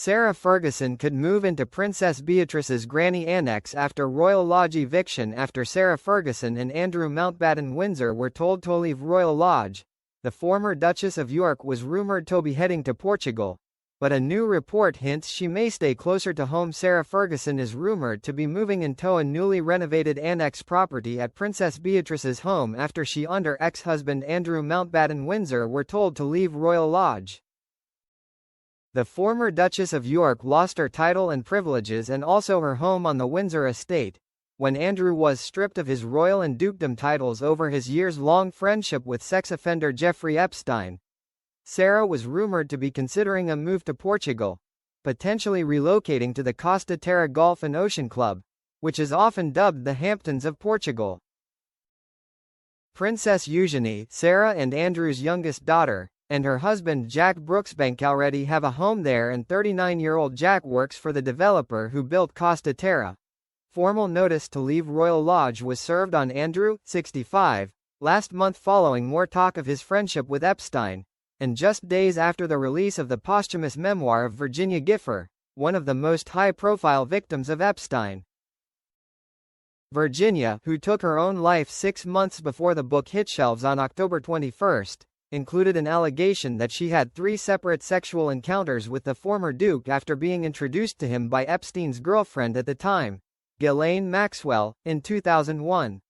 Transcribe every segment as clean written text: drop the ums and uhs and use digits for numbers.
Sarah Ferguson could move into Princess Beatrice's granny annex after Royal Lodge eviction. After Sarah Ferguson and Andrew Mountbatten Windsor were told to leave Royal Lodge, the former Duchess of York was rumoured to be heading to Portugal, but a new report hints she may stay closer to home. Sarah Ferguson is rumoured to be moving into a newly renovated annex property at Princess Beatrice's home after she and her ex-husband Andrew Mountbatten Windsor were told to leave Royal Lodge. The former Duchess of York lost her title and privileges and also her home on the Windsor estate, when Andrew was stripped of his royal and dukedom titles over his years-long friendship with sex offender Jeffrey Epstein. Sarah was rumoured to be considering a move to Portugal, potentially relocating to the Costa Terra Golf and Ocean Club, which is often dubbed the Hamptons of Portugal. Princess Eugenie, Sarah and Andrew's youngest daughter, and her husband Jack Brooksbank already have a home there, and 39-year-old Jack works for the developer who built Costa Terra. Formal notice to leave Royal Lodge was served on Andrew, 65, last month following more talk of his friendship with Epstein, and just days after the release of the posthumous memoir of Virginia Gifford, one of the most high-profile victims of Epstein. Virginia, who took her own life 6 months before the book hit shelves on October 21, included an allegation that she had 3 separate sexual encounters with the former Duke after being introduced to him by Epstein's girlfriend at the time, Ghislaine Maxwell, in 2001.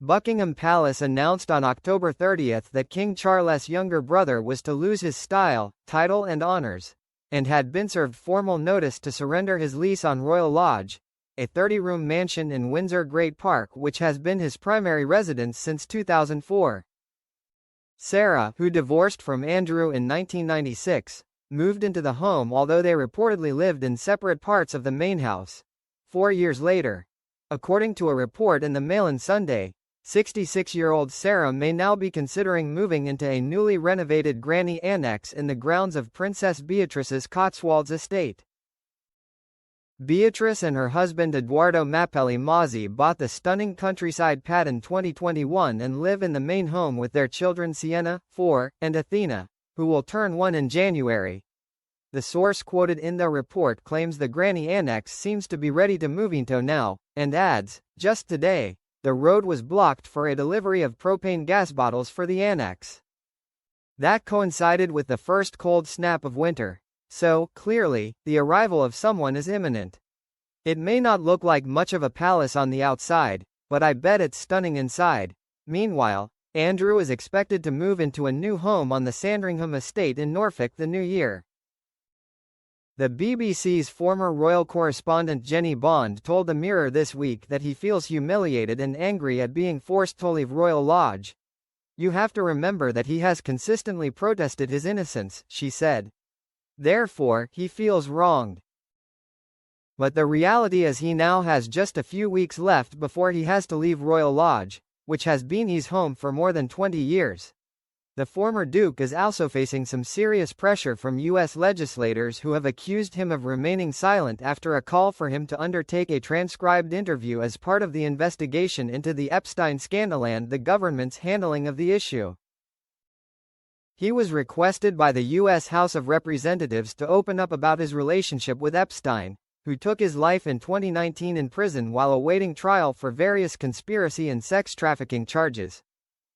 Buckingham Palace announced on October 30 that King Charles' younger brother was to lose his style, title and honours, and had been served formal notice to surrender his lease on Royal Lodge, a 30-room mansion in Windsor Great Park which has been his primary residence since 2004. Sarah, who divorced from Andrew in 1996, moved into the home although they reportedly lived in separate parts of the main house 4 years later. According to a report in the Mail on Sunday, 66-year-old Sarah may now be considering moving into a newly renovated granny annex in the grounds of Princess Beatrice's Cotswolds estate. Beatrice and her husband Edoardo Mappelli Mazzi bought the stunning countryside pad in 2021 and live in the main home with their children Sienna, 4, and Athena, who will turn 1 in January. The source quoted in the report claims the granny annex seems to be ready to move into now, and adds, "Just today, the road was blocked for a delivery of propane gas bottles for the annex. That coincided with the first cold snap of winter. So, clearly, the arrival of someone is imminent. It may not look like much of a palace on the outside, but I bet it's stunning inside." Meanwhile, Andrew is expected to move into a new home on the Sandringham estate in Norfolk the new year. The BBC's former royal correspondent Jenny Bond told the Mirror this week that he feels humiliated and angry at being forced to leave Royal Lodge. "You have to remember that he has consistently protested his innocence," she said. "Therefore, he feels wronged. But the reality is he now has just a few weeks left before he has to leave Royal Lodge, which has been his home for more than 20 years. The former Duke is also facing some serious pressure from U.S. legislators who have accused him of remaining silent after a call for him to undertake a transcribed interview as part of the investigation into the Epstein scandal and the government's handling of the issue. He was requested by the U.S. House of Representatives to open up about his relationship with Epstein, who took his life in 2019 in prison while awaiting trial for various conspiracy and sex trafficking charges.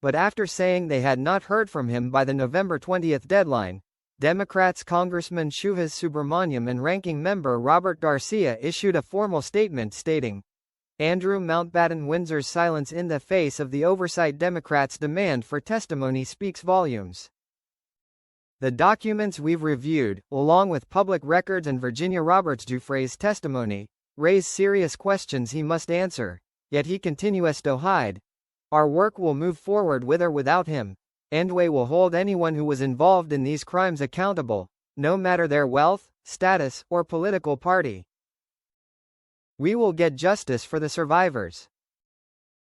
But after saying they had not heard from him by the November 20 deadline, Democrats Congressman Suhas Subramaniam and Ranking Member Robert Garcia issued a formal statement stating, "Andrew Mountbatten Windsor's silence in the face of the oversight Democrats' demand for testimony speaks volumes. The documents we've reviewed, along with public records and Virginia Roberts Giuffre's testimony, raise serious questions he must answer, yet he continues to hide. Our work will move forward with or without him, and we will hold anyone who was involved in these crimes accountable, no matter their wealth, status, or political party. We will get justice for the survivors."